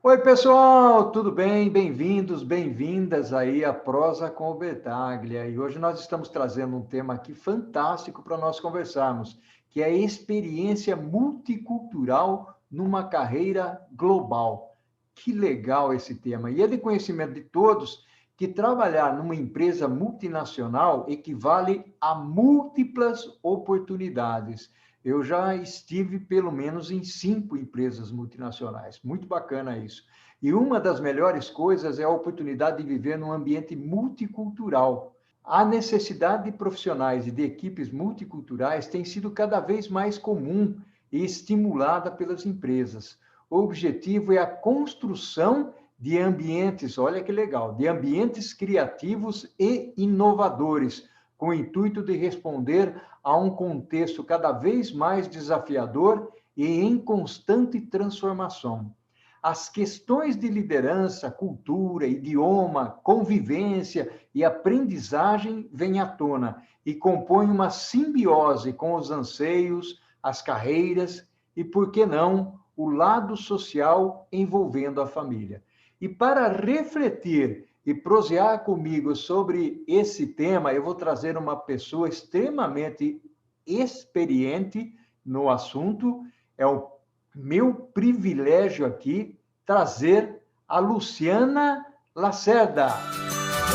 Oi, pessoal, tudo bem? Bem-vindos, bem-vindas aí à Prosa com o Betaglia. E hoje nós estamos trazendo um tema aqui fantástico para nós conversarmos, que é a experiência multicultural numa carreira global. Que legal esse tema. E é de conhecimento de todos que trabalhar numa empresa multinacional equivale a múltiplas oportunidades. Eu já estive pelo menos em 5 empresas multinacionais. Muito bacana isso. E uma das melhores coisas é a oportunidade de viver num ambiente multicultural. A necessidade de profissionais e de equipes multiculturais tem sido cada vez mais comum e estimulada pelas empresas. O objetivo é a construção de ambientes, olha que legal, de ambientes criativos e inovadores, com o intuito de responder a um contexto cada vez mais desafiador e em constante transformação. As questões de liderança, cultura, idioma, convivência e aprendizagem vêm à tona e compõem uma simbiose com os anseios, as carreiras e, por que não, o lado social envolvendo a família. E para refletir e prosear comigo sobre esse tema, eu vou trazer uma pessoa extremamente experiente no assunto. É o meu privilégio aqui trazer a Luciana Lacerda.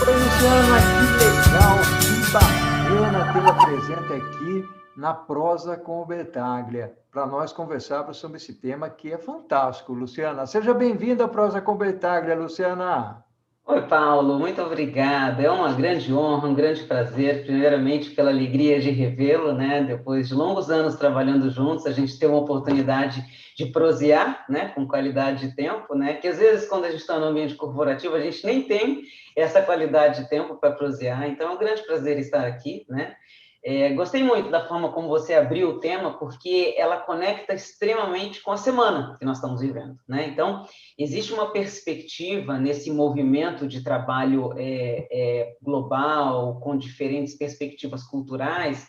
Oi, Luciana, que legal, que bacana tê-la presente aqui na Prosa com o Bertaglia, para nós conversarmos sobre esse tema que é fantástico, Luciana. Seja bem-vinda à Prosa com o Bertaglia, Luciana. Oi, Paulo, muito obrigada. É uma grande honra, um grande prazer, primeiramente pela alegria de revê-lo, né? Depois de longos anos trabalhando juntos, a gente tem uma oportunidade de prosear, né? Com qualidade de tempo, né? Que às vezes, quando a gente está no ambiente corporativo, a gente nem tem essa qualidade de tempo para prosear. Então, é um grande prazer estar aqui, né? Gostei muito da forma como você abriu o tema, porque ela conecta extremamente com a semana que nós estamos vivendo, né? Então, existe uma perspectiva nesse movimento de trabalho global, com diferentes perspectivas culturais,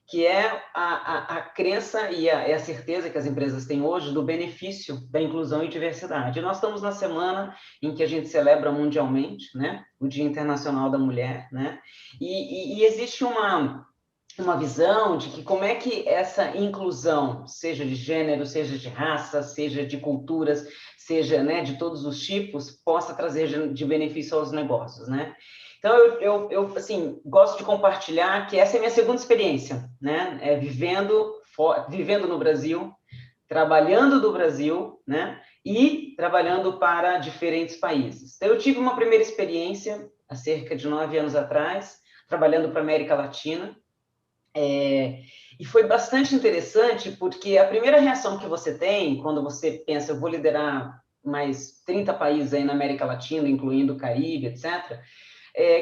que é a crença e a certeza que as empresas têm hoje do benefício da inclusão e diversidade. E nós estamos na semana em que a gente celebra mundialmente, né, o Dia Internacional da Mulher, né, e existe uma visão de que como é que essa inclusão, seja de gênero, seja de raça, seja de culturas, seja, né, de todos os tipos, possa trazer de benefício aos negócios, né? Então, eu assim, gosto de compartilhar que essa é a minha segunda experiência, né? Vivendo no Brasil, trabalhando do Brasil, né? E trabalhando para diferentes países. Então, eu tive uma primeira experiência, há cerca de 9 anos atrás, trabalhando para a América Latina, e foi bastante interessante, porque a primeira reação que você tem, quando você pensa, eu vou liderar mais 30 países aí na América Latina, incluindo o Caribe, etc.,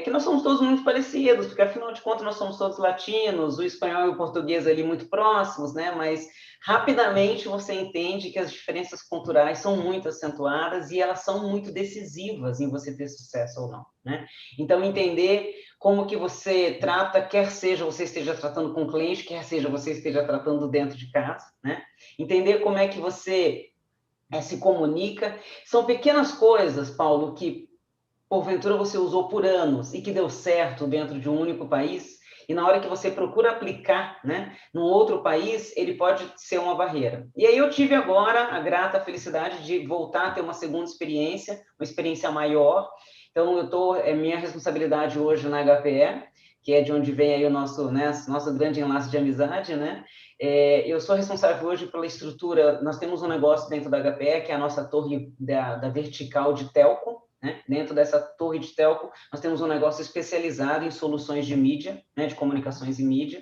que nós somos todos muito parecidos, porque afinal de contas nós somos todos latinos, o espanhol e o português ali muito próximos, né? Mas rapidamente você entende que as diferenças culturais são muito acentuadas e elas são muito decisivas em você ter sucesso ou não, né? Então, entender como que você trata, quer seja você esteja tratando com o cliente, quer seja você esteja tratando dentro de casa, né? Entender como é que você se comunica. São pequenas coisas, Paulo, que porventura você usou por anos e que deu certo dentro de um único país, e na hora que você procura aplicar, né, num outro país, ele pode ser uma barreira. E aí eu tive agora a grata felicidade de voltar a ter uma segunda experiência, uma experiência maior. Então, é minha responsabilidade hoje na HPE, que é de onde vem aí o nosso grande enlace de amizade, né? Eu sou responsável hoje pela estrutura. Nós temos um negócio dentro da HPE, que é a nossa torre da vertical de telco, né? Dentro dessa torre de telco, nós temos um negócio especializado em soluções de mídia, né? De comunicações e mídia.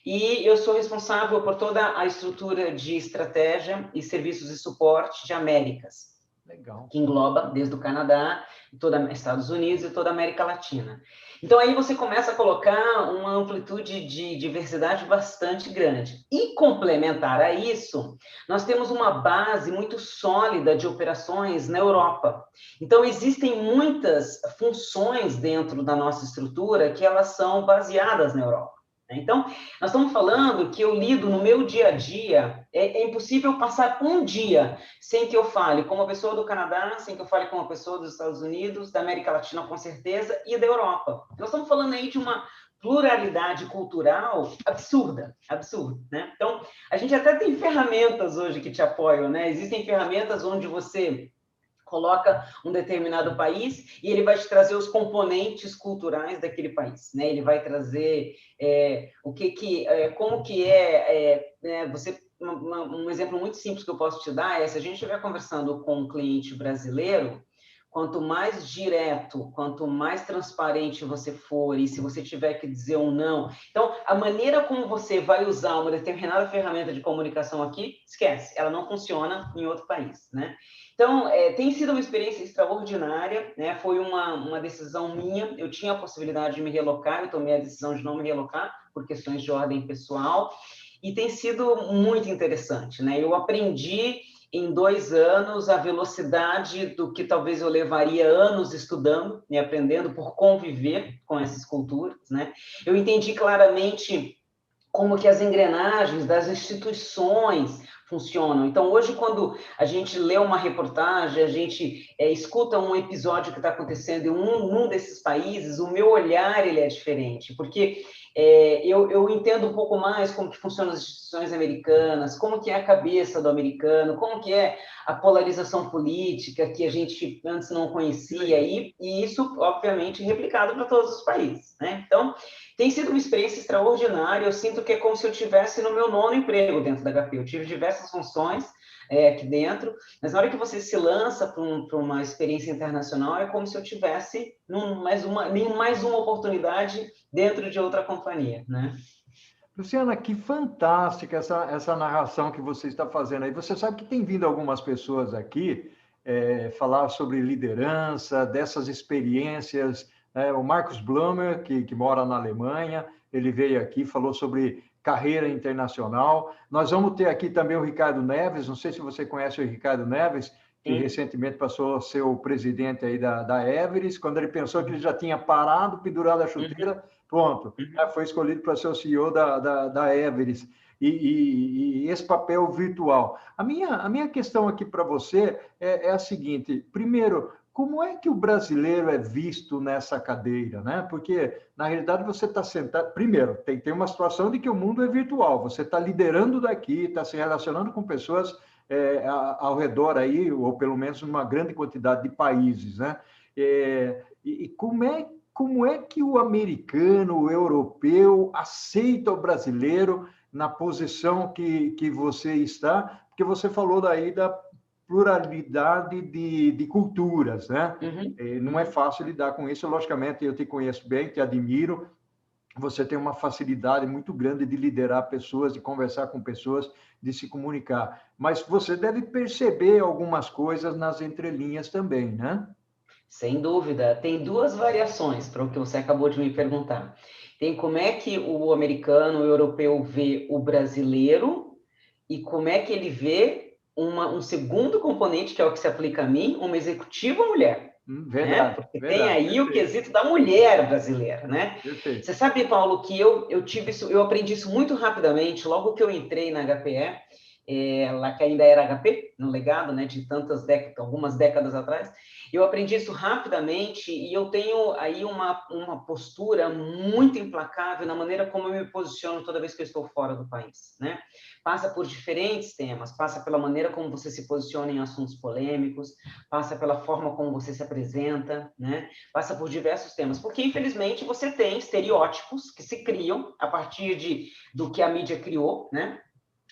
E eu sou responsável por toda a estrutura de estratégia e serviços de suporte de Américas, Legal. que engloba desde o Canadá, toda Estados Unidos e toda a América Latina. Então, aí você começa a colocar uma amplitude de diversidade bastante grande. E, complementar a isso, nós temos uma base muito sólida de operações na Europa. Então, existem muitas funções dentro da nossa estrutura que elas são baseadas na Europa. Então, nós estamos falando que eu lido no meu dia a dia, é impossível passar um dia sem que eu fale com uma pessoa do Canadá, sem que eu fale com uma pessoa dos Estados Unidos, da América Latina com certeza, e da Europa. Nós estamos falando aí de uma pluralidade cultural absurda, né? Então, a gente até tem ferramentas hoje que te apoiam, né? Existem ferramentas onde você coloca um determinado país e ele vai te trazer os componentes culturais daquele país, né? Ele vai trazer como que você um exemplo muito simples que eu posso te dar é se a gente estiver conversando com um cliente brasileiro, quanto mais direto, quanto mais transparente você for, e se você tiver que dizer um não. Então, a maneira como você vai usar uma determinada ferramenta de comunicação aqui, esquece, ela não funciona em outro país, né? Então, tem sido uma experiência extraordinária, né? Foi uma decisão minha, eu tinha a possibilidade de me relocar, eu tomei a decisão de não me relocar, por questões de ordem pessoal, e tem sido muito interessante, né? Eu aprendi em 2 anos a velocidade do que talvez eu levaria anos estudando e aprendendo por conviver com essas culturas, né? Eu entendi claramente como que as engrenagens das instituições funcionam. Então, hoje, quando a gente lê uma reportagem, a gente escuta um episódio que está acontecendo em um desses países, o meu olhar ele é diferente, porque eu entendo um pouco mais como que funcionam as instituições americanas, como que é a cabeça do americano, como que é a polarização política que a gente antes não conhecia, e isso, obviamente, replicado para todos os países, né? Então, tem sido uma experiência extraordinária, eu sinto que é como se eu estivesse no meu 9º emprego dentro da HP, eu tive diversas funções aqui dentro, mas na hora que você se lança para uma experiência internacional, é como se eu tivesse mais uma oportunidade dentro de outra companhia, né? Luciana, que fantástica essa narração que você está fazendo aí. Você sabe que tem vindo algumas pessoas aqui falar sobre liderança, dessas experiências. O Marcos Blumer, que mora na Alemanha, ele veio aqui, falou sobre carreira internacional. Nós vamos ter aqui também o Ricardo Neves, não sei se você conhece o Ricardo Neves, que recentemente passou a ser o presidente aí da Everest, quando ele pensou que ele já tinha parado, pendurado a chuteira, pronto, foi escolhido para ser o CEO da Everest. E esse papel virtual. A minha questão aqui para você é a seguinte: primeiro, como é que o brasileiro é visto nessa cadeira, né? Porque, na realidade, você está sentado... Primeiro, tem uma situação de que o mundo é virtual, você está liderando daqui, está se relacionando com pessoas ao redor aí, ou pelo menos numa grande quantidade de países, né? E como é que o americano, o europeu, aceita o brasileiro na posição que você está? Porque você falou daí da pluralidade de culturas, né? Não é fácil lidar com isso, logicamente, eu te conheço bem, te admiro, você tem uma facilidade muito grande de liderar pessoas, de conversar com pessoas, de se comunicar, mas você deve perceber algumas coisas nas entrelinhas também, né? Sem dúvida. Tem 2 variações para o que você acabou de me perguntar. Tem como é que o americano, o europeu vê o brasileiro e como é que ele vê um segundo componente, que é o que se aplica a mim, uma executiva mulher. Verdade, né? Porque verdade, tem aí perfeito. O quesito da mulher brasileira, né? Perfeito. Você sabe, Paulo, que eu tive isso, eu aprendi isso muito rapidamente, logo que eu entrei na HPE, lá que ainda era HP, no legado, né, de algumas décadas atrás, eu aprendi isso rapidamente e eu tenho aí uma postura muito implacável na maneira como eu me posiciono toda vez que eu estou fora do país, né? Passa por diferentes temas, passa pela maneira como você se posiciona em assuntos polêmicos, passa pela forma como você se apresenta, né? Passa por diversos temas, porque infelizmente você tem estereótipos que se criam a partir do que a mídia criou, né?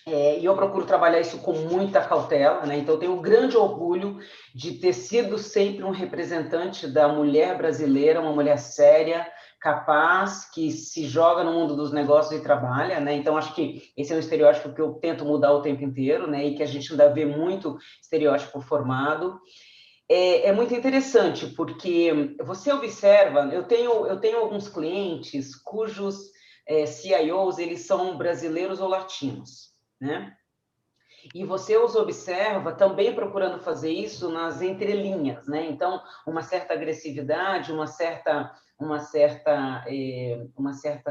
E eu procuro trabalhar isso com muita cautela, né? Então, eu tenho um grande orgulho de ter sido sempre um representante da mulher brasileira, uma mulher séria, capaz, que se joga no mundo dos negócios e trabalha, né? Então, acho que esse é um estereótipo que eu tento mudar o tempo inteiro, né? E que a gente ainda vê muito estereótipo formado. É muito interessante, porque você observa, eu tenho alguns clientes cujos CIOs, eles são brasileiros ou latinos, né? E você os observa também procurando fazer isso nas entrelinhas, né? Então, uma certa agressividade, uma certa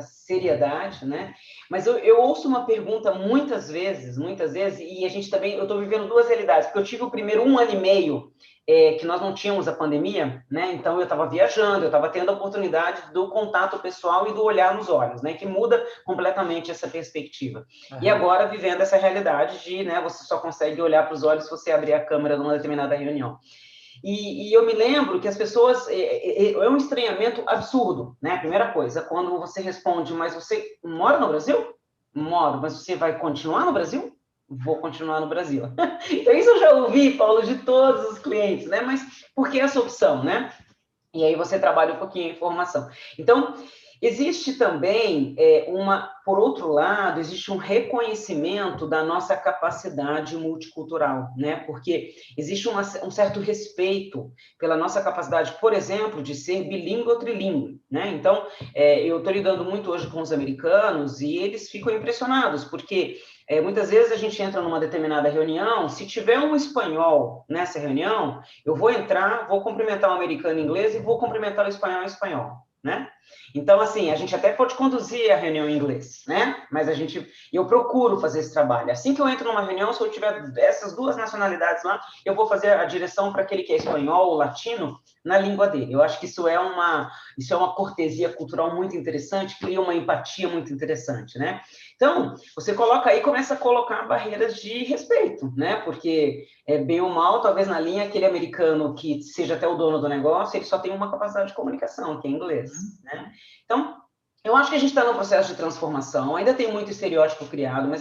seriedade, né? Mas eu ouço uma pergunta muitas vezes, e a gente também, eu estou vivendo duas realidades, porque eu tive o primeiro 1 ano e meio que nós não tínhamos a pandemia, né? Então eu estava viajando, eu estava tendo a oportunidade do contato pessoal e do olhar nos olhos, né? Que muda completamente essa perspectiva. E Aham. agora vivendo essa realidade de, né? Você só consegue olhar para os olhos se você abrir a câmera numa determinada reunião. E eu me lembro que as pessoas... É um estranhamento absurdo, né? A primeira coisa, quando você responde, mas você mora no Brasil? Moro, mas você vai continuar no Brasil? Vou continuar no Brasil. Então, isso eu já ouvi, Paulo, de todos os clientes, né? Mas por que essa opção, né? E aí você trabalha um pouquinho a informação. Então, existe também por outro lado, existe um reconhecimento da nossa capacidade multicultural, né? Porque existe um certo respeito pela nossa capacidade, por exemplo, de ser bilíngue ou trilingue, né? Então, eu estou lidando muito hoje com os americanos e eles ficam impressionados, porque muitas vezes a gente entra numa determinada reunião, se tiver um espanhol nessa reunião, eu vou entrar, vou cumprimentar o americano em inglês e vou cumprimentar o espanhol em espanhol, né? Então, assim, a gente até pode conduzir a reunião em inglês, né? Mas eu procuro fazer esse trabalho. Assim que eu entro numa reunião, se eu tiver essas duas nacionalidades lá, eu vou fazer a direção para aquele que é espanhol ou latino na língua dele. Eu acho que isso é uma cortesia cultural muito interessante, cria uma empatia muito interessante, né? Então, você coloca aí, começa a colocar barreiras de respeito, né? Porque, bem ou mal, talvez na linha, aquele americano que seja até o dono do negócio, ele só tem uma capacidade de comunicação, que é inglês, né? Então, eu acho que a gente está num processo de transformação, ainda tem muito estereótipo criado, mas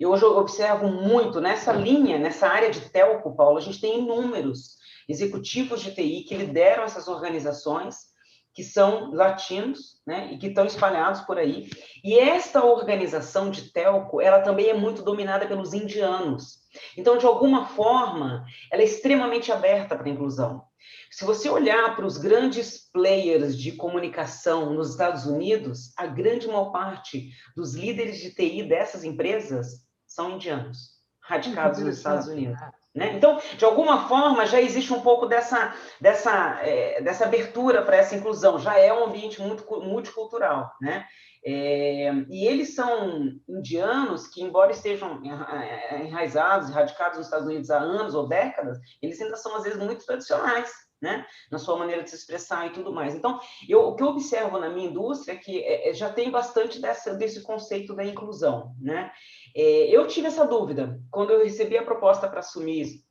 eu hoje observo muito nessa linha, nessa área de telco, Paulo, a gente tem inúmeros executivos de TI que lideram essas organizações, que são latinos, né, e que estão espalhados por aí. E esta organização de telco, ela também é muito dominada pelos indianos. Então, de alguma forma, ela é extremamente aberta para a inclusão. Se você olhar para os grandes players de comunicação nos Estados Unidos, a grande maior parte dos líderes de TI dessas empresas são indianos, Que radicados nos Estados interessante, Unidos. né? Né? Então, de alguma forma, já existe um pouco dessa abertura para essa inclusão, já é um ambiente muito multicultural, né? E eles são indianos que, embora estejam enraizados, radicados nos Estados Unidos há anos ou décadas, eles ainda são, às vezes, muito tradicionais, né? Na sua maneira de se expressar e tudo mais. Então, o que eu observo na minha indústria é que já tem bastante desse conceito da inclusão, né? Eu tive essa dúvida. Quando eu recebi a proposta para assumir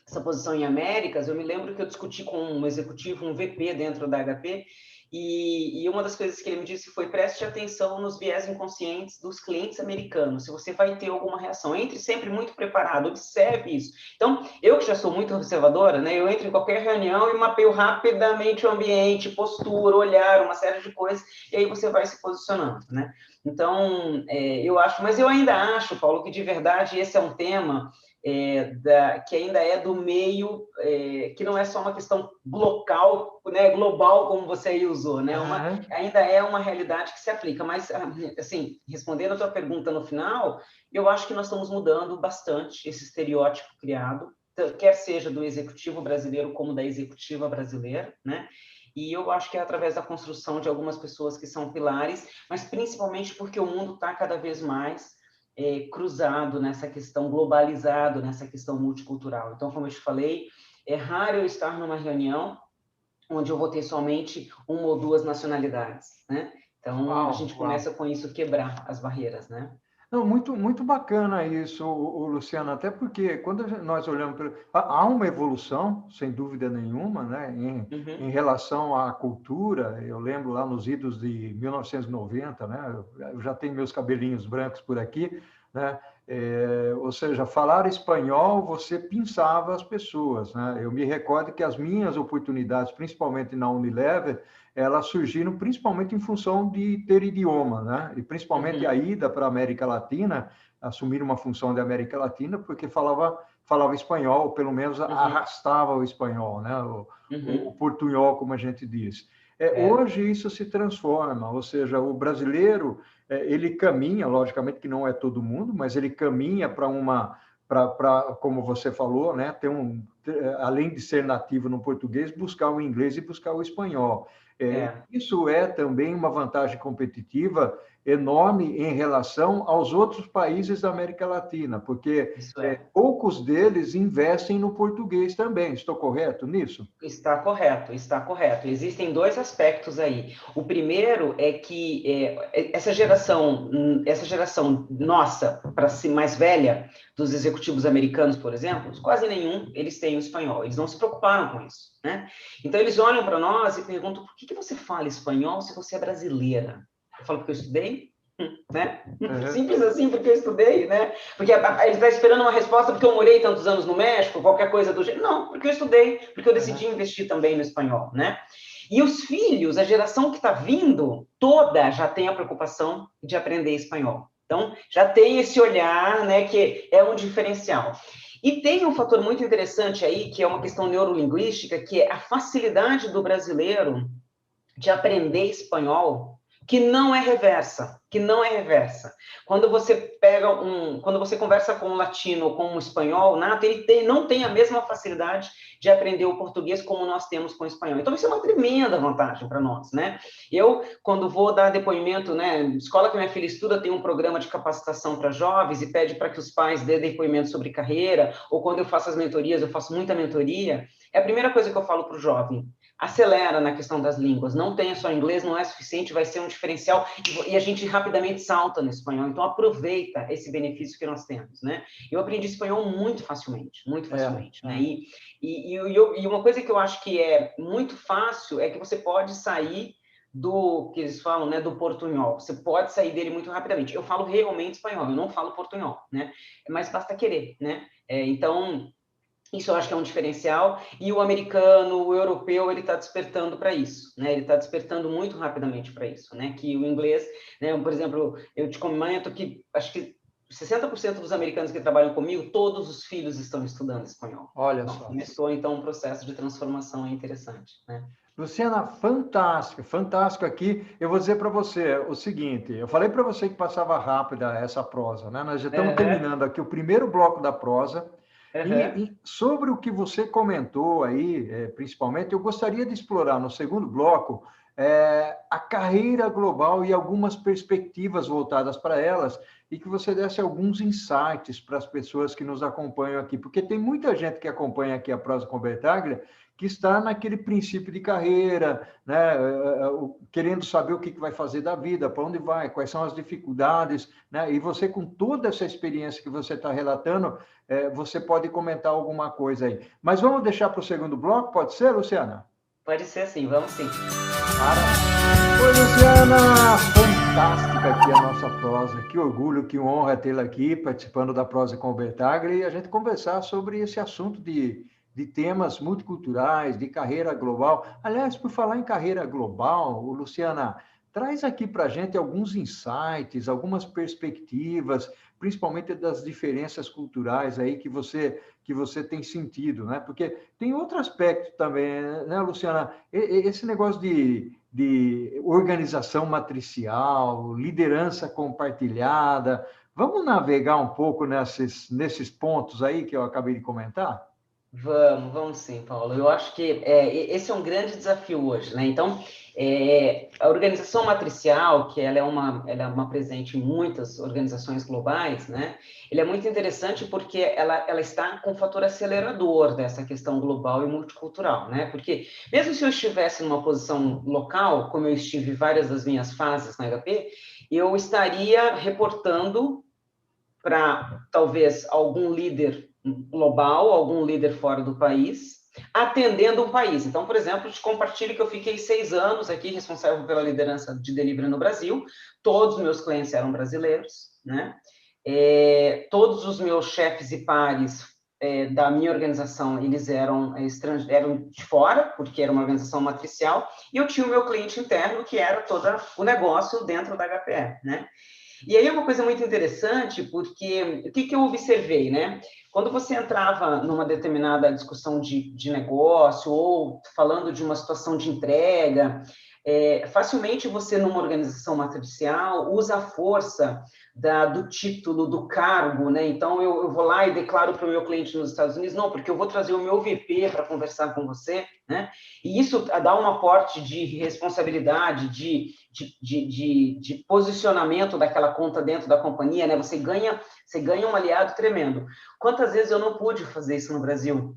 essa posição em Américas, eu me lembro que eu discuti com um executivo, um VP dentro da HP, e uma das coisas que ele me disse foi: preste atenção nos viés inconscientes dos clientes americanos, se você vai ter alguma reação, entre sempre muito preparado, observe isso. Então, eu que já sou muito observadora, né, eu entro em qualquer reunião e mapeio rapidamente o ambiente, postura, olhar, uma série de coisas, e aí você vai se posicionando, né? Então, mas eu ainda acho, Paulo, que de verdade esse é um tema que ainda é do meio, que não é só uma questão local, né, global, como você aí usou, né? Ainda é uma realidade que se aplica. Mas, assim, respondendo a tua pergunta no final, eu acho que nós estamos mudando bastante esse estereótipo criado, quer seja do executivo brasileiro como da executiva brasileira, né? E eu acho que é através da construção de algumas pessoas que são pilares, mas principalmente porque o mundo está cada vez mais cruzado nessa questão, globalizado nessa questão multicultural. Então, como eu te falei, é raro eu estar numa reunião onde eu vou ter somente uma ou duas nacionalidades, né? Então, a gente começa com isso, quebrar as barreiras, né? Não, muito, muito bacana isso, Luciano, até porque quando nós olhamos, há uma evolução, sem dúvida nenhuma, né, em relação à cultura. Eu lembro lá nos idos de 1990, né, eu já tenho meus cabelinhos brancos por aqui, né, ou seja, falar espanhol, você pinçava as pessoas, né? Eu me recordo que as minhas oportunidades, principalmente na Unilever, elas surgiram principalmente em função de ter idioma, né? E principalmente a ida para a América Latina, assumir uma função de América Latina, porque falava espanhol, ou pelo menos arrastava o espanhol, né? O portunhol, como a gente diz. Hoje isso se transforma, ou seja, o brasileiro, ele caminha, logicamente que não é todo mundo, mas ele caminha para como você falou, né, além de ser nativo no português, buscar o inglês e buscar o espanhol. Isso é também uma vantagem competitiva enorme em relação aos outros países da América Latina, porque poucos deles investem no português também. Estou correto nisso? Está correto, está correto. Existem dois aspectos aí. O primeiro é que essa geração nossa, para ser mais velha, dos executivos americanos, por exemplo, quase nenhum eles têm o espanhol. Eles não se preocuparam com isso, né? Então, eles olham para nós e perguntam: por que você fala espanhol se você é brasileira? Eu falo: porque eu estudei, né? Simples assim, porque eu estudei, né? Porque ele está esperando uma resposta porque eu morei tantos anos no México, qualquer coisa do jeito. Não, porque eu estudei, porque eu decidi investir também no espanhol, né? E os filhos, a geração que está vindo, toda já tem a preocupação de aprender espanhol. Então, já tem esse olhar, né, que é um diferencial. E tem um fator muito interessante aí, que é uma questão neurolinguística, que é a facilidade do brasileiro de aprender espanhol, que não é reversa, Quando você quando você conversa com um latino ou com um espanhol nato, ele não tem a mesma facilidade de aprender o português como nós temos com o espanhol. Então, isso é uma tremenda vantagem para nós, né? Eu, quando vou dar depoimento, né, escola que minha filha estuda tem um programa de capacitação para jovens e pede para que os pais dêem depoimento sobre carreira, ou quando eu faço as mentorias, eu faço muita mentoria, é a primeira coisa que eu falo para o jovem: acelera na questão das línguas, não tenha só inglês, não é suficiente, vai ser um diferencial, e a gente rapidamente salta no espanhol, então aproveita esse benefício que nós temos, né? Eu aprendi espanhol muito facilmente, né? E uma coisa que eu acho que é muito fácil é que você pode sair do que eles falam, né, do portunhol. Você pode sair dele muito rapidamente. Eu falo realmente espanhol, eu não falo portunhol, né? Mas basta querer, né? Então, isso eu acho que é um diferencial, e o americano, o europeu, ele está despertando para isso, né? Ele está despertando muito rapidamente para isso, né? Que o inglês, né? Por exemplo, eu te comento que acho que 60% dos americanos que trabalham comigo, todos os filhos estão estudando espanhol. Olha só. Começou, então, um processo de transformação interessante, né? Luciana, fantástico aqui. Eu vou dizer para você o seguinte, eu falei para você que passava rápida essa prosa, né? Nós já estamos terminando aqui o primeiro bloco da prosa. E sobre o que você comentou aí, principalmente, eu gostaria de explorar no segundo bloco a carreira global e algumas perspectivas voltadas para elas, e que você desse alguns insights para as pessoas que nos acompanham aqui, porque tem muita gente que acompanha aqui a Prosa com Bertaglia que está naquele princípio de carreira, né, querendo saber o que vai fazer da vida, para onde vai, quais são as dificuldades, né? E você, com toda essa experiência que você está relatando, você pode comentar alguma coisa aí. Mas vamos deixar para o segundo bloco, pode ser, Luciana? Pode ser sim, vamos sim. Oi, Luciana! Fantástica aqui a nossa prosa. Que orgulho, que honra tê-la aqui, participando da Prosa com o Bertaglia, e a gente conversar sobre esse assunto de temas multiculturais, de carreira global. Aliás, por falar em carreira global, Luciana, traz aqui para a gente alguns insights, algumas perspectivas, principalmente das diferenças culturais aí que você tem sentido, né? Porque tem outro aspecto também, né, Luciana? Esse negócio de organização matricial, liderança compartilhada. Vamos navegar um pouco nesses pontos aí que eu acabei de comentar? Vamos sim, Paulo. Eu acho que esse é um grande desafio hoje, né? Então, a organização matricial, que ela é uma presente em muitas organizações globais, né? Ele é muito interessante porque ela está com um fator acelerador dessa questão global e multicultural, né? Porque mesmo se eu estivesse numa posição local, como eu estive em várias das minhas fases na HP, eu estaria reportando para talvez algum líder global, algum líder fora do país, atendendo um país. Então, por exemplo, te compartilho que eu fiquei 6 anos aqui responsável pela liderança de delivery no Brasil. Todos os meus clientes eram brasileiros, né? Todos os meus chefes e pares da minha organização, eles eram de fora, porque era uma organização matricial, e eu tinha o meu cliente interno, que era todo o negócio dentro da HPE, né? E aí é uma coisa muito interessante, porque o que eu observei, né? Quando você entrava numa determinada discussão de negócio ou falando de uma situação de entrega, facilmente você, numa organização matricial, usa a força do título, do cargo, né? Então, eu vou lá e declaro para o meu cliente nos Estados Unidos, não, porque eu vou trazer o meu VP para conversar com você, né? E isso dá um aporte de responsabilidade, de posicionamento daquela conta dentro da companhia, né? Você ganha um aliado tremendo. Quantas vezes eu não pude fazer isso no Brasil?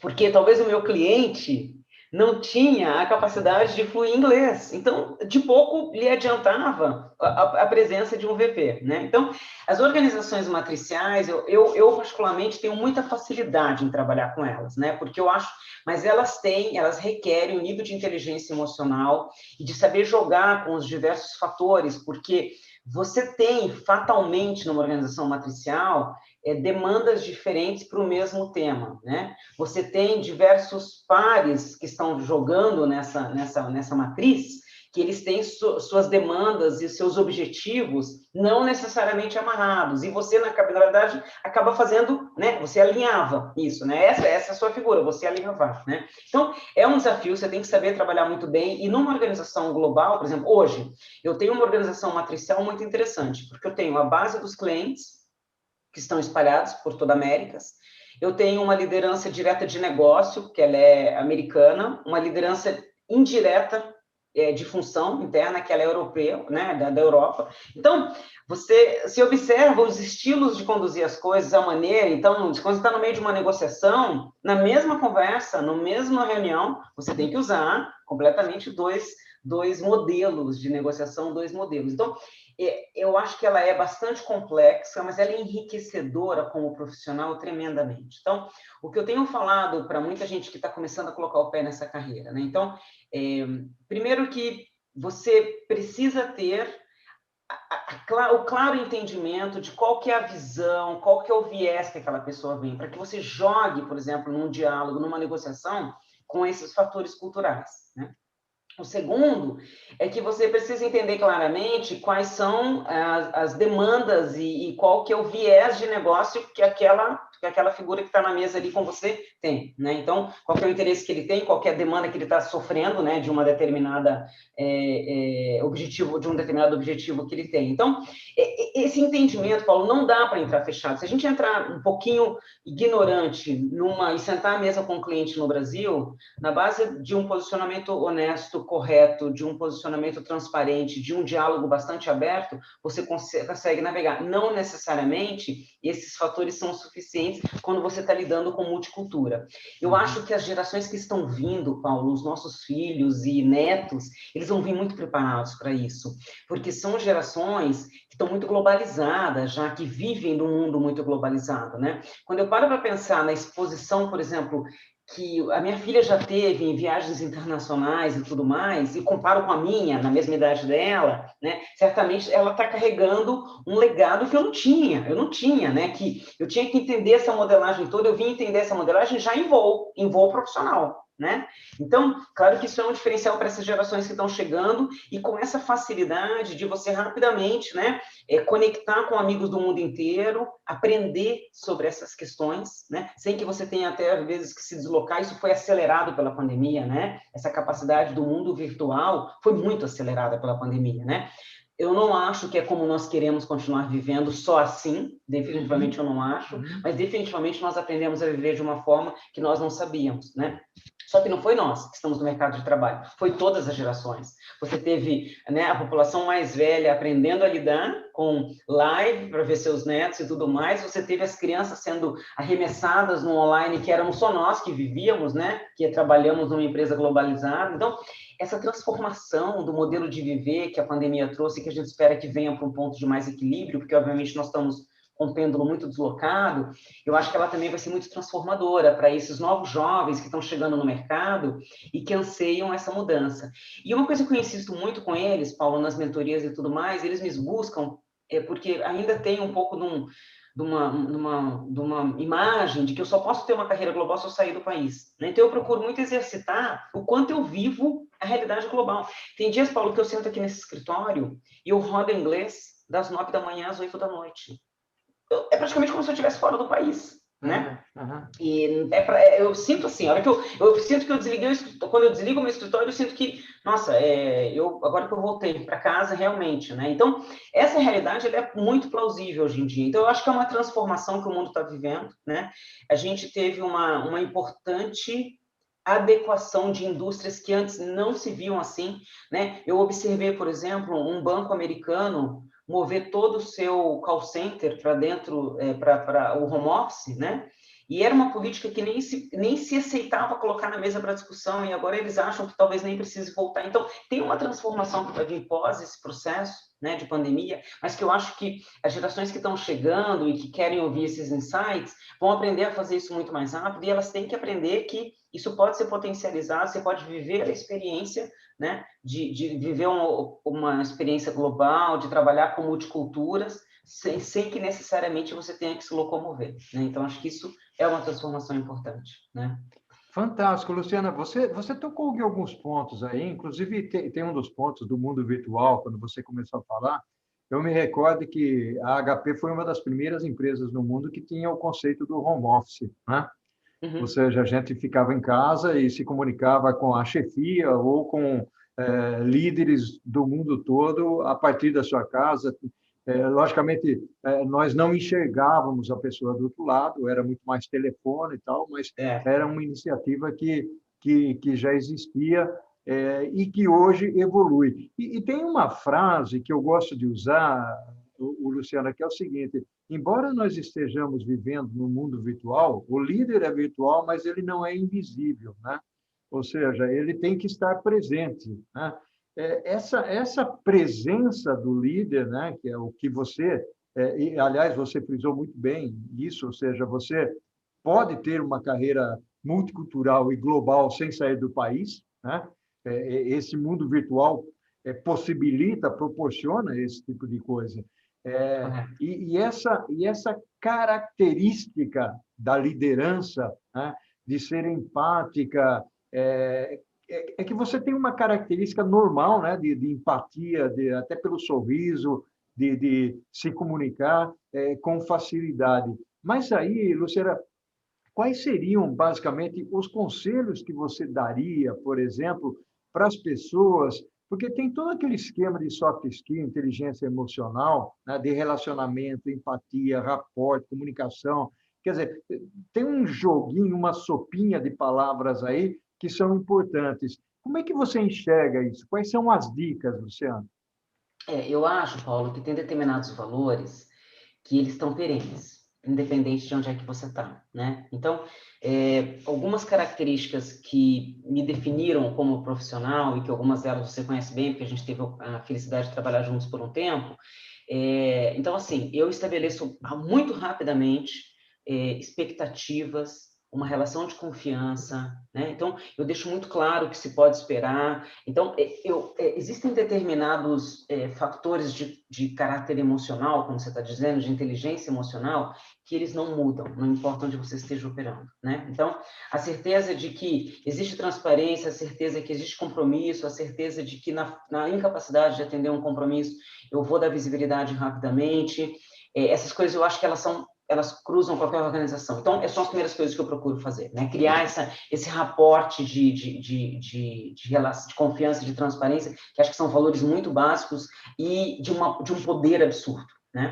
Porque talvez o meu cliente não tinha a capacidade de fluir em inglês. Então, de pouco lhe adiantava a presença de um VP, né? Então, as organizações matriciais, eu particularmente tenho muita facilidade em trabalhar com elas, né? Porque eu acho, mas elas requerem um nível de inteligência emocional e de saber jogar com os diversos fatores, porque você tem fatalmente numa organização matricial demandas diferentes para o mesmo tema, né? Você tem diversos pares que estão jogando nessa matriz, que eles têm suas demandas e seus objetivos não necessariamente amarrados, e você, na verdade, acaba fazendo, né? Você alinhava isso, né? Essa é a sua figura, você alinhava, né? Então, é um desafio, você tem que saber trabalhar muito bem, e numa organização global, por exemplo, hoje, eu tenho uma organização matricial muito interessante, porque eu tenho a base dos clientes, que estão espalhados por toda a América. Eu tenho uma liderança direta de negócio, que ela é americana, uma liderança indireta de função interna, que ela é europeia, né, da Europa. Então, você se observa os estilos de conduzir as coisas, a maneira. Então, quando você está no meio de uma negociação, na mesma conversa, na mesma reunião, você tem que usar completamente dois modelos de negociação, dois modelos. Então, eu acho que ela é bastante complexa, mas ela é enriquecedora como profissional tremendamente. Então, o que eu tenho falado para muita gente que está começando a colocar o pé nessa carreira, né? Então, primeiro que você precisa ter o claro entendimento de qual que é a visão, qual que é o viés que aquela pessoa vem, para que você jogue, por exemplo, num diálogo, numa negociação, com esses fatores culturais, né? O segundo é que você precisa entender claramente quais são as demandas e qual que é o viés de negócio que aquela figura que está na mesa ali com você tem, né? Então, qual que é o interesse que ele tem, qual que é a demanda que ele está sofrendo, né, de uma determinada objetivo, de um determinado objetivo que ele tem. Então, esse entendimento, Paulo, não dá para entrar fechado. Se a gente entrar um pouquinho ignorante e sentar à mesa com o cliente no Brasil, na base de um posicionamento honesto, correto, de um posicionamento transparente, de um diálogo bastante aberto, você consegue navegar. Não necessariamente esses fatores são suficientes quando você está lidando com multicultura. Eu acho que as gerações que estão vindo, Paulo, os nossos filhos e netos, eles vão vir muito preparados para isso, porque são gerações que estão muito globalizadas, já que vivem num mundo muito globalizado, né? Quando eu paro para pensar na exposição, por exemplo, que a minha filha já teve em viagens internacionais e tudo mais, e comparo com a minha, na mesma idade dela, né? Certamente ela está carregando um legado que eu não tinha, né? Que eu tinha que entender essa modelagem toda, eu vim entender essa modelagem já em voo profissional, né? Então, claro que isso é um diferencial para essas gerações que estão chegando, e com essa facilidade de você rapidamente, né, conectar com amigos do mundo inteiro, aprender sobre essas questões, né, sem que você tenha até, às vezes, que se deslocar. Isso foi acelerado pela pandemia, né? Essa capacidade do mundo virtual foi muito acelerada pela pandemia, né? Eu não acho que é como nós queremos continuar vivendo só assim, definitivamente eu não acho, mas definitivamente nós aprendemos a viver de uma forma que nós não sabíamos, né? Só que não foi nós que estamos no mercado de trabalho, foi todas as gerações. Você teve, né, a população mais velha aprendendo a lidar com live para ver seus netos e tudo mais, você teve as crianças sendo arremessadas no online, que éramos só nós que vivíamos, né, que trabalhamos numa empresa globalizada. Então, essa transformação do modelo de viver que a pandemia trouxe, que a gente espera que venha para um ponto de mais equilíbrio, porque obviamente nós estamos com um pêndulo muito deslocado, eu acho que ela também vai ser muito transformadora para esses novos jovens que estão chegando no mercado e que anseiam essa mudança. E uma coisa que eu insisto muito com eles, Paulo, nas mentorias e tudo mais, eles me buscam, porque ainda tem um pouco de uma imagem de que eu só posso ter uma carreira global se eu sair do país, né? Então, eu procuro muito exercitar o quanto eu vivo a realidade global. Tem dias, Paulo, que eu sento aqui nesse escritório e eu rodo inglês das 9 da manhã às 8 da noite. É praticamente como se eu estivesse fora do país. né? Uhum. E eu sinto assim, a hora que eu sinto que eu desliguei o escritório, quando eu desligo o meu escritório, eu sinto que, nossa, agora que eu voltei para casa, realmente, né? Então, essa realidade ela é muito plausível hoje em dia. Então, eu acho que é uma transformação que o mundo está vivendo, né? A gente teve uma importante adequação de indústrias que antes não se viam assim, né? Eu observei, por exemplo, um banco americano mover todo o seu call center para dentro, para o home office, né? E era uma política que nem se aceitava colocar na mesa para discussão, e agora eles acham que talvez nem precise voltar. Então, tem uma transformação que vai vir pós esse processo, né, de pandemia, mas que eu acho que as gerações que estão chegando e que querem ouvir esses insights vão aprender a fazer isso muito mais rápido, e elas têm que aprender que isso pode ser potencializado, você pode viver a experiência, né, de viver uma experiência global, de trabalhar com multiculturas, sem que necessariamente você tenha que se locomover, né? Então, acho que isso é uma transformação importante, né? Fantástico, Luciana. Você tocou em alguns pontos aí, inclusive tem um dos pontos do mundo virtual, quando você começou a falar. Eu me recordo que a HP foi uma das primeiras empresas no mundo que tinha o conceito do home office, né? Ou seja, a gente ficava em casa e se comunicava com a chefia ou com líderes do mundo todo a partir da sua casa. Logicamente, nós não enxergávamos a pessoa do outro lado, era muito mais telefone e tal, mas era uma iniciativa que já existia e que hoje evolui. E tem uma frase que eu gosto de usar, Luciana, que é o seguinte: embora nós estejamos vivendo no mundo virtual, o líder é virtual, mas ele não é invisível, né? Ou seja, ele tem que estar presente, né? Essa presença do líder, né, que é o que você, e, aliás, você frisou muito bem isso, ou seja, você pode ter uma carreira multicultural e global sem sair do país, né? Esse mundo virtual possibilita, proporciona esse tipo de coisa. E essa característica da liderança, né, de ser empática, que você tem uma característica normal, né, de empatia, até pelo sorriso, de se comunicar com facilidade. Mas aí, Luciana, quais seriam, basicamente, os conselhos que você daria, por exemplo, para as pessoas? Porque tem todo aquele esquema de soft skill, inteligência emocional, né, de relacionamento, empatia, rapport, comunicação. Quer dizer, tem um joguinho, uma sopinha de palavras aí que são importantes. Como é que você enxerga isso? Quais são as dicas, Luciano? Eu acho, Paulo, que tem determinados valores que eles estão perenes, independente de onde é que você está, né? Então, algumas características que me definiram como profissional, e que algumas delas você conhece bem, porque a gente teve a felicidade de trabalhar juntos por um tempo. Então, assim, eu estabeleço muito rapidamente expectativas, uma relação de confiança, né? Então, eu deixo muito claro o que se pode esperar. Então, existem determinados fatores de caráter emocional, como você está dizendo, de inteligência emocional, que eles não mudam, não importa onde você esteja operando, né? Então, a certeza de que existe transparência, a certeza de que existe compromisso, a certeza de que na incapacidade de atender um compromisso, eu vou dar visibilidade rapidamente. Essas coisas eu acho que elas cruzam qualquer organização. Então, são as primeiras coisas que eu procuro fazer, né? Criar esse raporte de confiança, de transparência, que acho que são valores muito básicos e de um poder absurdo, né?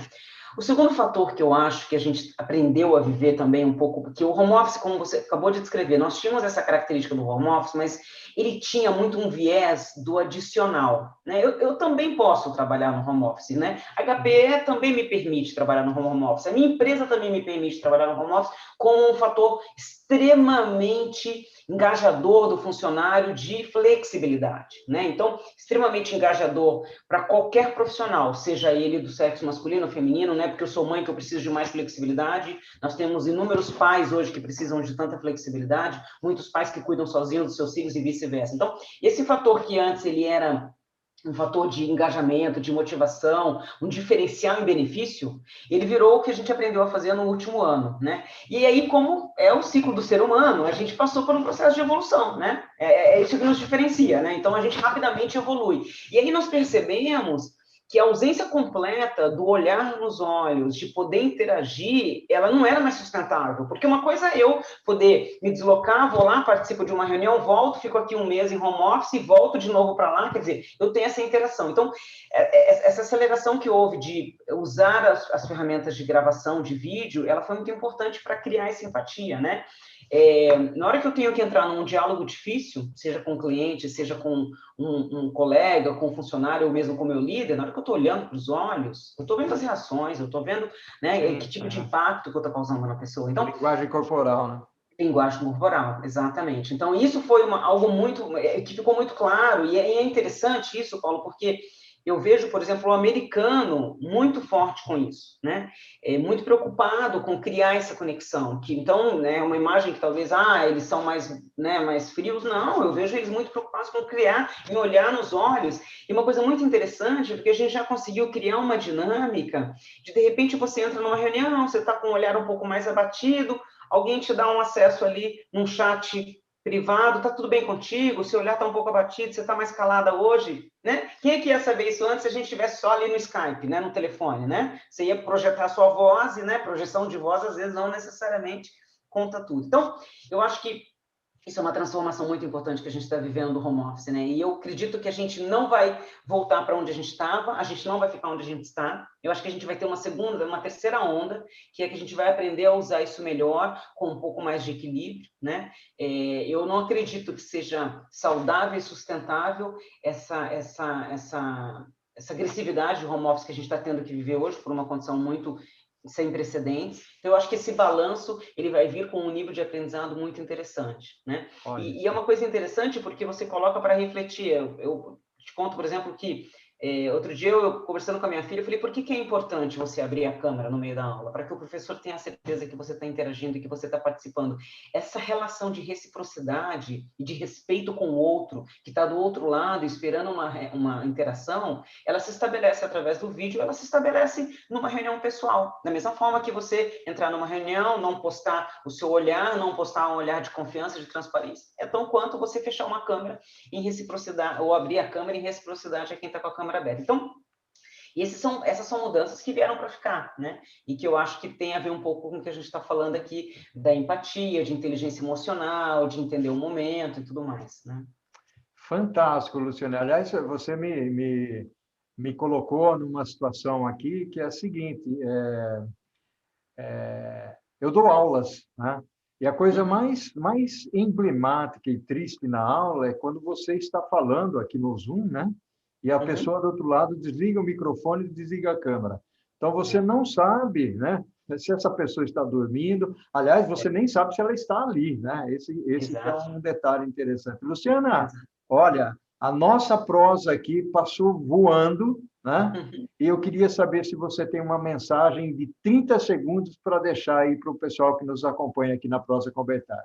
O segundo fator que eu acho que a gente aprendeu a viver também um pouco, porque o home office, como você acabou de descrever, nós tínhamos essa característica do home office, mas ele tinha muito um viés do adicional, né? Eu também posso trabalhar no home office, né? A HPE também me permite trabalhar no home office, a minha empresa também me permite trabalhar no home office, com um fator extremamente engajador do funcionário de flexibilidade, né? Então, extremamente engajador para qualquer profissional, seja ele do sexo masculino ou feminino, né? Porque eu sou mãe que eu preciso de mais flexibilidade. Nós temos inúmeros pais hoje que precisam de tanta flexibilidade, muitos pais que cuidam sozinhos dos seus filhos e vice-versa. Então, esse fator que antes ele era um fator de engajamento, de motivação, um diferencial em benefício, ele virou o que a gente aprendeu a fazer no último ano, né? E aí, como é o ciclo do ser humano, a gente passou por um processo de evolução, né? É isso que nos diferencia, né? Então, a gente rapidamente evolui. E aí nós percebemos que a ausência completa do olhar nos olhos, de poder interagir, ela não era mais sustentável. Porque uma coisa é eu poder me deslocar, vou lá, participo de uma reunião, volto, fico aqui um mês em home office e volto de novo para lá, quer dizer, eu tenho essa interação. Então, essa aceleração que houve de usar as ferramentas de gravação de vídeo, ela foi muito importante para criar essa empatia, né? Na hora que eu tenho que entrar num diálogo difícil, seja com o cliente, seja com um colega, com um funcionário, ou mesmo com o meu líder, na hora que eu estou olhando para os olhos, eu estou vendo as reações, eu estou vendo, né, que tipo de impacto que eu estou causando na pessoa. Então, linguagem corporal, né? Linguagem corporal, exatamente. Então, isso foi algo muito, que ficou muito claro, e é interessante isso, Paulo, porque eu vejo, por exemplo, o americano muito forte com isso, né? Muito preocupado com criar essa conexão, que então, né, uma imagem que talvez, eles são mais, né, mais frios, não, eu vejo eles muito preocupados com criar, em olhar nos olhos, e uma coisa muito interessante, porque a gente já conseguiu criar uma dinâmica de repente, você entra numa reunião, você está com um olhar um pouco mais abatido, alguém te dá um acesso ali num chat privado, tá tudo bem contigo? Seu olhar tá um pouco abatido, você tá mais calada hoje, né? Quem é que ia saber isso antes se a gente estivesse só ali no Skype, né? No telefone, né? Você ia projetar a sua voz e, né? Projeção de voz, às vezes, não necessariamente conta tudo. Então, eu acho que isso é uma transformação muito importante que a gente está vivendo do home office, né? E eu acredito que a gente não vai voltar para onde a gente estava, a gente não vai ficar onde a gente está. Eu acho que a gente vai ter uma segunda, uma terceira onda, que é que a gente vai aprender a usar isso melhor, com um pouco mais de equilíbrio, né? Eu não acredito que seja saudável e sustentável essa agressividade de home office que a gente está tendo que viver hoje, por uma condição muito sem precedentes. Então, eu acho que esse balanço ele vai vir com um nível de aprendizado muito interessante, né? E é uma coisa interessante porque você coloca para refletir. Eu te conto, por exemplo, que outro dia eu conversando com a minha filha, eu falei, por que é importante você abrir a câmera no meio da aula? Para que o professor tenha certeza que você está interagindo e que você está participando. Essa relação de reciprocidade e de respeito com o outro, que está do outro lado esperando uma interação, ela se estabelece através do vídeo, ela se estabelece numa reunião pessoal. Da mesma forma que você entrar numa reunião, não postar o seu olhar, não postar um olhar de confiança, de transparência, é tão quanto você fechar uma câmera em reciprocidade, ou abrir a câmera em reciprocidade a quem está com a câmera aberta. Então, essas são mudanças que vieram para ficar, né? E que eu acho que tem a ver um pouco com o que a gente está falando aqui da empatia, de inteligência emocional, de entender o momento e tudo mais, né? Fantástico, Luciano. Aliás, você me colocou numa situação aqui que é a seguinte: eu dou aulas, né? E a coisa mais emblemática e triste na aula é quando você está falando aqui no Zoom, né? E a pessoa do outro lado desliga o microfone e desliga a câmera. Então, você não sabe, né? Se essa pessoa está dormindo. Aliás, você nem sabe se ela está ali, né? Esse que é um detalhe interessante. Luciana, olha, a nossa prosa aqui passou voando, né? E eu queria saber se você tem uma mensagem de 30 segundos para deixar aí para o pessoal que nos acompanha aqui na Prosa com Betânia.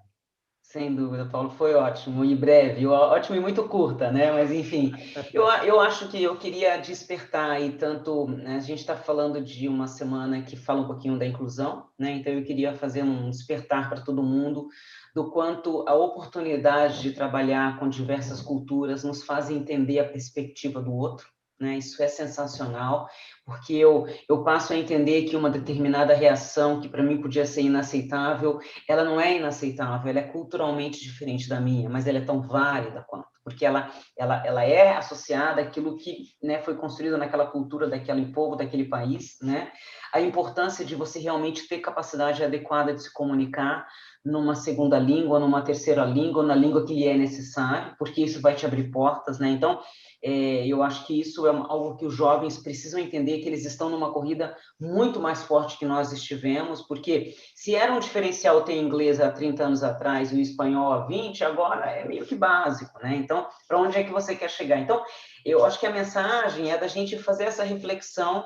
Sem dúvida, Paulo, foi ótimo e breve, ótimo e muito curta, né? Mas, enfim, eu acho que eu queria despertar aí tanto, né? A gente está falando de uma semana que fala um pouquinho da inclusão, né? Então, eu queria fazer um despertar para todo mundo do quanto a oportunidade de trabalhar com diversas culturas nos faz entender a perspectiva do outro, né? Isso é sensacional, porque eu passo a entender que uma determinada reação que para mim podia ser inaceitável, ela não é inaceitável, ela é culturalmente diferente da minha, mas ela é tão válida quanto, porque ela é associada àquilo que, né, foi construído naquela cultura, daquele povo, daquele país, né? A importância de você realmente ter capacidade adequada de se comunicar numa segunda língua, numa terceira língua, na língua que lhe é necessário, porque isso vai te abrir portas, né? Então, eu acho que isso é algo que os jovens precisam entender, que eles estão numa corrida muito mais forte que nós estivemos, porque se era um diferencial ter inglês há 30 anos atrás e o espanhol há 20, agora é meio que básico, né? Então, para onde é que você quer chegar? Então, eu acho que a mensagem é da gente fazer essa reflexão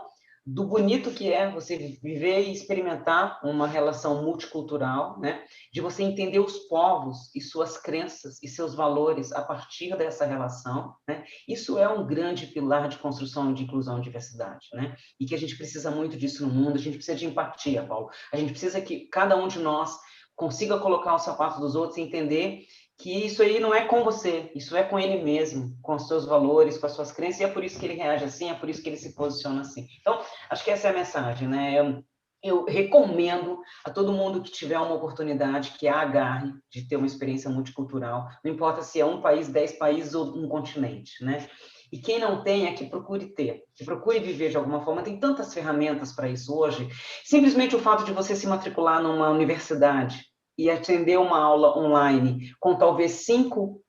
do bonito que é você viver e experimentar uma relação multicultural, né? De você entender os povos e suas crenças e seus valores a partir dessa relação, né? Isso é um grande pilar de construção de inclusão e diversidade, né? E que a gente precisa muito disso no mundo, a gente precisa de empatia, Paulo. A gente precisa que cada um de nós consiga colocar o sapato dos outros e entender que isso aí não é com você, isso é com ele mesmo, com os seus valores, com as suas crenças, e é por isso que ele reage assim, é por isso que ele se posiciona assim. Então, acho que essa é a mensagem, né? Eu recomendo a todo mundo que tiver uma oportunidade, que a agarre de ter uma experiência multicultural, não importa se é um país, 10 países ou um continente, né? E quem não tem, é que procure ter, que procure viver de alguma forma. Tem tantas ferramentas para isso hoje. Simplesmente o fato de você se matricular numa universidade e atender uma aula online com talvez 5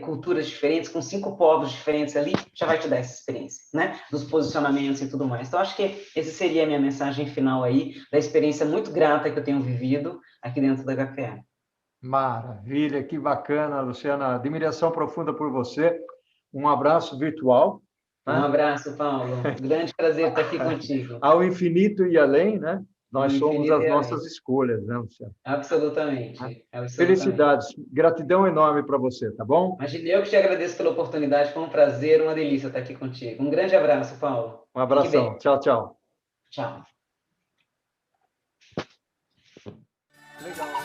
culturas diferentes, com 5 povos diferentes ali, já vai te dar essa experiência, né? Dos posicionamentos e tudo mais. Então, acho que essa seria a minha mensagem final aí, da experiência muito grata que eu tenho vivido aqui dentro da HPA. Maravilha, que bacana, Luciana. Admiração profunda por você. Um abraço virtual, Um né? abraço, Paulo. Grande prazer estar aqui contigo. Ao infinito e além, né? No Nós somos infinito as e além. nossas escolhas, né, Luciana? Absolutamente, absolutamente. Felicidades, gratidão enorme para você, tá bom? Imagine, eu que te agradeço pela oportunidade, foi um prazer, uma delícia estar aqui contigo. Um grande abraço, Paulo. Um Fique bem. abração. Tchau, tchau. Tchau. Legal.